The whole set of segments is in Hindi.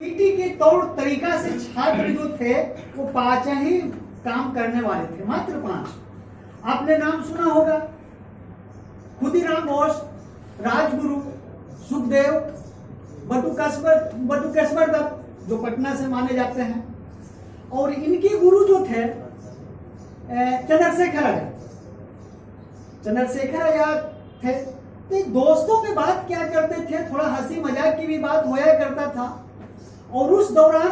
पीटी के तौर तरीका से छात्र जो थे वो 5 ही काम करने वाले थे, मात्र 5। आपने नाम सुना होगा, खुदीराम बोस, राजगुरु, सुखदेव, बटुकेश्वर दत्त जो पटना से माने जाते हैं, और इनके गुरु जो थे चंद्रशेखर आजाद। चंद्रशेखर आजाद थे। तो दोस्तों में बात क्या करते थे, थोड़ा हंसी मजाक की भी बात होया करता था, और उस दौरान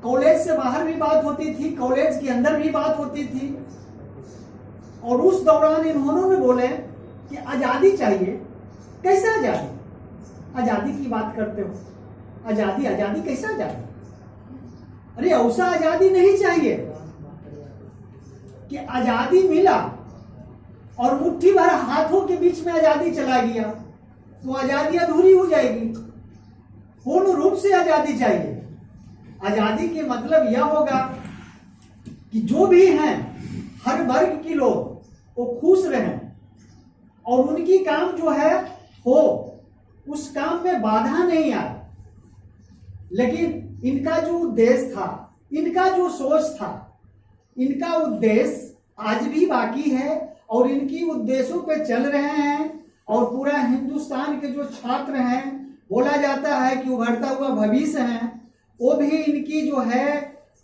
कॉलेज से बाहर भी बात होती थी, कॉलेज के अंदर भी बात होती थी। और उस दौरान इन्होंने बोले कि आजादी चाहिए। कैसा आजादी? आजादी की बात करते हो, आजादी आजादी कैसा आजादी? अरे ऐसा आजादी नहीं चाहिए कि आजादी मिला और मुट्ठी भर हाथों के बीच में आजादी चला गया तो आजादी अधूरी हो जाएगी। पूर्ण रूप से आजादी चाहिए। आजादी के मतलब यह होगा कि जो भी हैं हर वर्ग के लोग वो खुश रहें और उनकी काम जो है हो, उस काम में बाधा नहीं आए। लेकिन इनका जो उद्देश्य था, इनका जो सोच था, इनका उद्देश्य आज भी बाकी है और इनकी उद्देश्यों पे चल रहे हैं। और पूरा हिंदुस्तान के जो छात्र हैं, बोला जाता है कि उभरता हुआ भविष्य है, वो भी इनकी जो है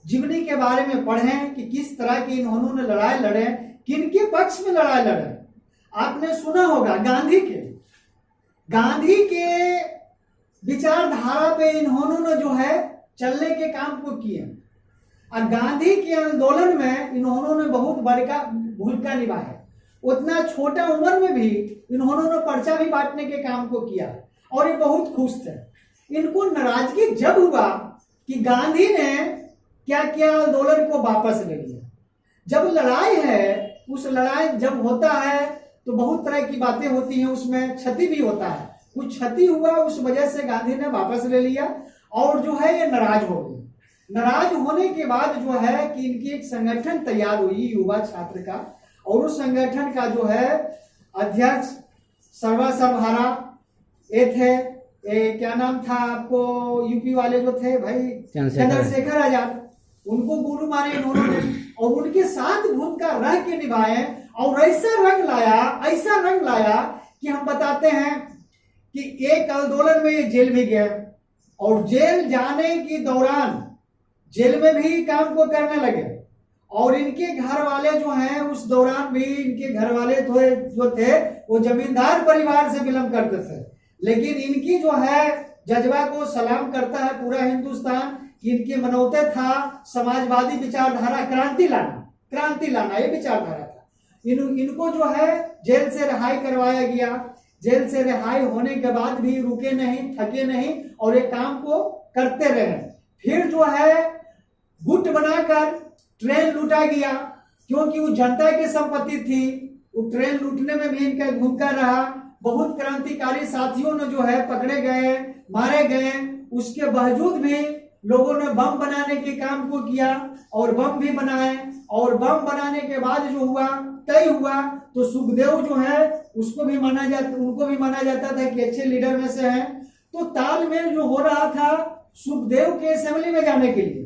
जीवनी के बारे में पढ़ें कि किस तरह की इन्होंने लड़ाई लड़े, किनके पक्ष में लड़ाई लड़े। आपने सुना होगा गांधी के विचारधारा पे इन्होंने जो है चलने के काम को किए, और गांधी के आंदोलन में इन्होंने बहुत बड़का भूमिका निभाया। उतना छोटा उम्र में भी इन्होंने पर्चा भी बांटने के काम को किया और ये बहुत खुश थे। इनको नाराजगी जब हुआ कि गांधी ने क्या किया, आंदोलन को वापस ले लिया। जब लड़ाई है, उस लड़ाई जब होता है तो बहुत तरह की बातें होती हैं, उसमें क्षति भी होता है। कुछ क्षति हुआ, उस वजह से गांधी ने वापस ले लिया और जो है ये नाराज हो गए। नाराज होने के बाद जो है कि इनकी एक संगठन तैयार हुई युवा छात्र का, और उस संगठन का जो है अध्यक्ष सर्वसरभारा ये थे, क्या नाम था आपको, यूपी वाले जो थे भाई चंद्रशेखर आजाद, उनको गुरु माने इन्होंने और उनके साथ भूमिका रह के निभाए। और ऐसा रंग लाया कि हम बताते हैं कि एक आंदोलन में ये जेल भी गए, और जेल जाने के दौरान जेल में भी काम को करने लगे। और इनके घर वाले जो हैं, उस दौरान भी इनके घर वाले जो थे वो जमींदार परिवार से बिलोंग करते थे। लेकिन इनकी जो है जज्बा को सलाम करता है पूरा हिंदुस्तान कि इनके मनौते था समाजवादी विचारधारा, क्रांति लाना ये विचारधारा था। इनको जो है जेल से रिहाई करवाया गया। जेल से रिहाई होने के बाद भी रुके नहीं, थके नहीं और ये काम को करते रहे। फिर जो है गुट बनाकर ट्रेन लूटा गया, क्योंकि वो जनता की संपत्ति थी। वो ट्रेन लूटने में भी इनका भूमिका रहा। बहुत क्रांतिकारी साथियों ने जो है पकड़े गए, मारे गए। उसके बावजूद भी लोगों ने बम बनाने के काम को किया और बम भी बनाए। और बम बनाने के बाद जो हुआ, तय हुआ, तो सुखदेव जो है उनको भी माना जाता था कि अच्छे लीडर में से हैं। तो तालमेल जो हो रहा था सुखदेव के असेंबली में जाने के लिए,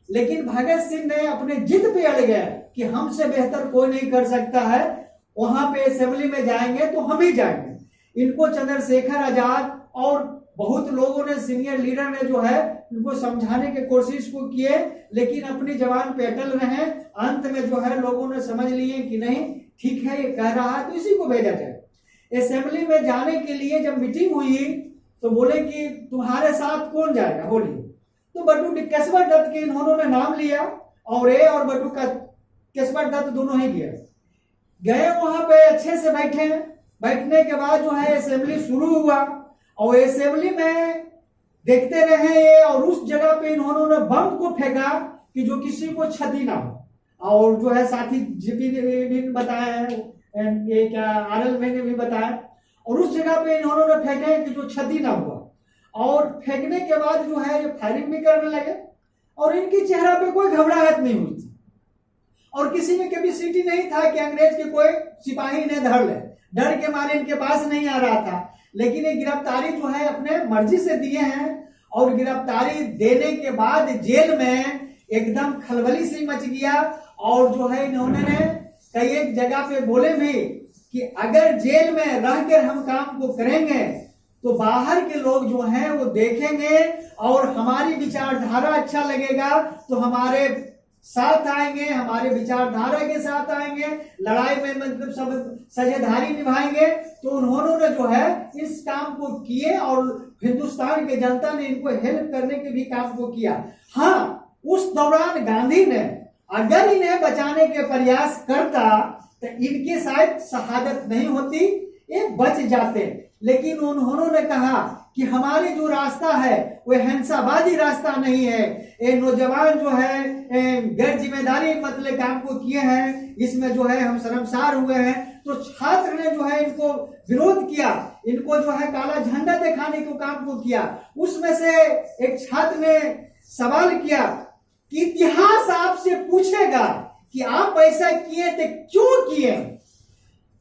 लेकिन भगत सिंह ने अपने जिद पे अड़ गए कि हमसे बेहतर कोई नहीं कर सकता है, वहां पे असेंबली में जाएंगे तो हम ही जाएंगे। इनको चंद्रशेखर आजाद और बहुत लोगों ने, सीनियर लीडर ने जो है इनको समझाने की कोशिश को किए, लेकिन अपनी जबान पे अटल रहे। अंत में जो है लोगों ने समझ लिए कि नहीं ठीक है, ये कह रहा है तो इसी को भेजा जाए। असेंबली में जाने के लिए जब मीटिंग हुई तो बोले कि तुम्हारे साथ कौन जाएगा बोलिए। तो बटुकेश्वर दत्त के इन्होंने नाम लिया और बटुकेश्वर दत्त दोनों ही गए वहां पे, अच्छे से बैठने के बाद जो है असेंबली शुरू हुआ। और असेंबली में देखते रहे और उस जगह पे इन्होंने बम को फेंका कि जो किसी को क्षति ना हो। और जो है साथी जीपी ने बताया है, ये क्या आरएल भाई ने भी बताया, और उस जगह पे इन्होंने फेंके कि जो क्षति ना हुआ। और फेंकने के बाद जो है ये फायरिंग भी करने लगे और इनके चेहरा पे कोई घबराहट नहीं हुई थी और किसी में कैपेसिटी नहीं था कि अंग्रेज के कोई सिपाही इन्हें धर ले। डर के मारे इनके पास नहीं आ रहा था। लेकिन ये गिरफ्तारी जो है अपने मर्जी से दिए हैं और गिरफ्तारी देने के बाद जेल में एकदम खलबली सी मच गया। और जो है इन्होंने कई एक जगह पे बोले भी कि अगर जेल में रहकर हम काम को करेंगे तो बाहर के लोग जो हैं वो देखेंगे और हमारी विचारधारा अच्छा लगेगा तो हमारे साथ आएंगे, हमारे विचारधारा के साथ आएंगे, लड़ाई में मतलब सब साझेदारी निभाएंगे। तो उन्होंने जो है इस काम को किए और हिंदुस्तान के जनता ने इनको हेल्प करने के भी काम को किया। हाँ, उस दौरान गांधी ने अगर इन्हें बचाने के प्रयास करता तो इनके शायद शहादत नहीं होती, ये बच जाते। लेकिन उन्होंने कहा कि हमारी जो रास्ता है वो हिंसावादी रास्ता नहीं है। ये नौजवान जो है गैर जिम्मेदारी मतलब काम को किए हैं, इसमें जो है हम शर्मसार हुए हैं। तो छात्र ने जो है इनको विरोध किया, इनको जो है काला झंडा दिखाने को काम को किया। उसमें से एक छात्र ने सवाल किया कि इतिहास आपसे पूछेगा कि आप ऐसा किए थे, क्यों किए?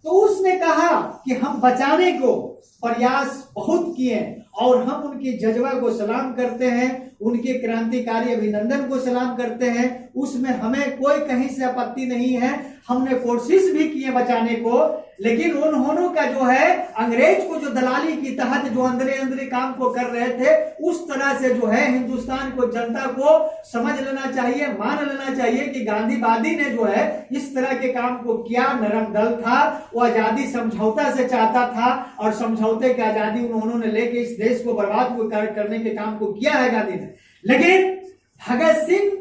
तो उसने कहा कि हम बचाने को प्रयास बहुत किए और हम उनके जज्बा को सलाम करते हैं, उनके क्रांतिकारी अभिनंदन को सलाम करते हैं। उसमें हमें कोई कहीं से आपत्ति नहीं है, हमने कोशिश भी किए बचाने को। लेकिन उन्होंने का जो है अंग्रेज को जो दलाली की तहत जो अंदरे अंदरे काम को कर रहे थे, उस तरह से जो है हिंदुस्तान को जनता को समझ लेना चाहिए, मान लेना चाहिए कि गांधीवादी ने जो है इस तरह के काम को किया। नरम दल था, वो आजादी समझौता से चाहता था और समझौते की आजादी उन्होंने लेके इस देश को बर्बाद करने के काम को किया है गांधी ने। लेकिन भगत सिंह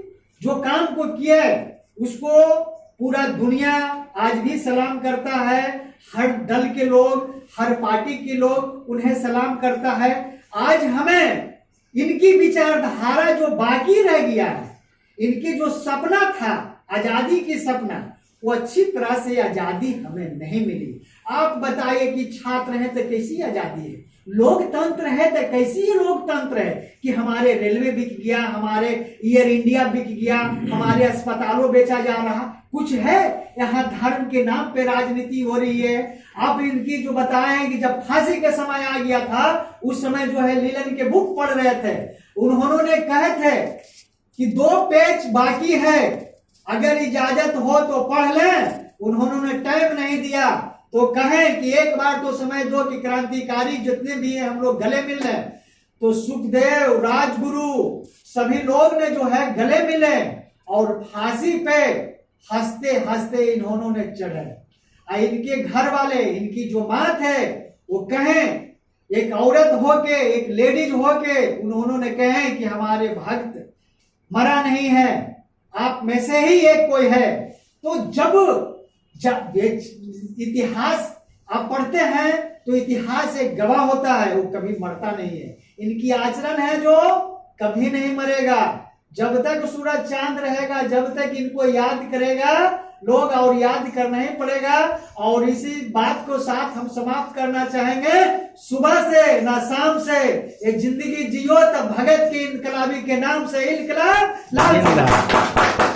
जो काम को किया उसको पूरा दुनिया आज भी सलाम करता है। हर दल के लोग, हर पार्टी के लोग उन्हें सलाम करता है। आज हमें इनकी विचारधारा जो बाकी रह गया है, इनकी जो सपना था आजादी की सपना, वो अच्छी तरह से आजादी हमें नहीं मिली। आप बताइए कि छात्र हैं तो कैसी आजादी है, लोकतंत्र है तो कैसी लोकतंत्र है कि हमारे रेलवे बिक गया, हमारे एयर इंडिया बिक गया, हमारे अस्पतालों बेचा जा रहा, कुछ है? यहाँ धर्म के नाम पे राजनीति हो रही है। आप इनकी जो बताएं कि जब फांसी का समय आ गया था, उस समय जो है लीलन के बुक पढ़ रहे थे, उन्होंने कहे थे कि 2 पेज बाकी है, अगर इजाजत हो तो पढ़ लें। उन्होंने टाइम नहीं दिया तो कहें कि एक बार तो समय दो कि क्रांतिकारी जितने भी हैं हम लोग गले मिल लें। तो सुखदेव, राजगुरु, सभी लोग ने जो है गले मिले और फांसी पे हंसते हंसते इन्होंने चढ़े। इनके घर वाले, इनकी जो मां थे वो कहें, एक औरत होके, एक लेडीज होके उन्होंने कहे कि हमारे भक्त मरा नहीं है, आप में से ही एक कोई है। तो जब इतिहास आप पढ़ते हैं तो इतिहास एक गवाह होता है, वो कभी मरता नहीं है। इनकी आचरण है जो कभी नहीं मरेगा। जब तक सूरज चांद रहेगा, जब तक इनको याद करेगा लोग, और याद करना ही पड़ेगा। और इसी बात को साथ हम समाप्त करना चाहेंगे, सुबह से ना शाम से एक जिंदगी जियो तब भगत के इनकलाबी के नाम से इनकलाब लाल।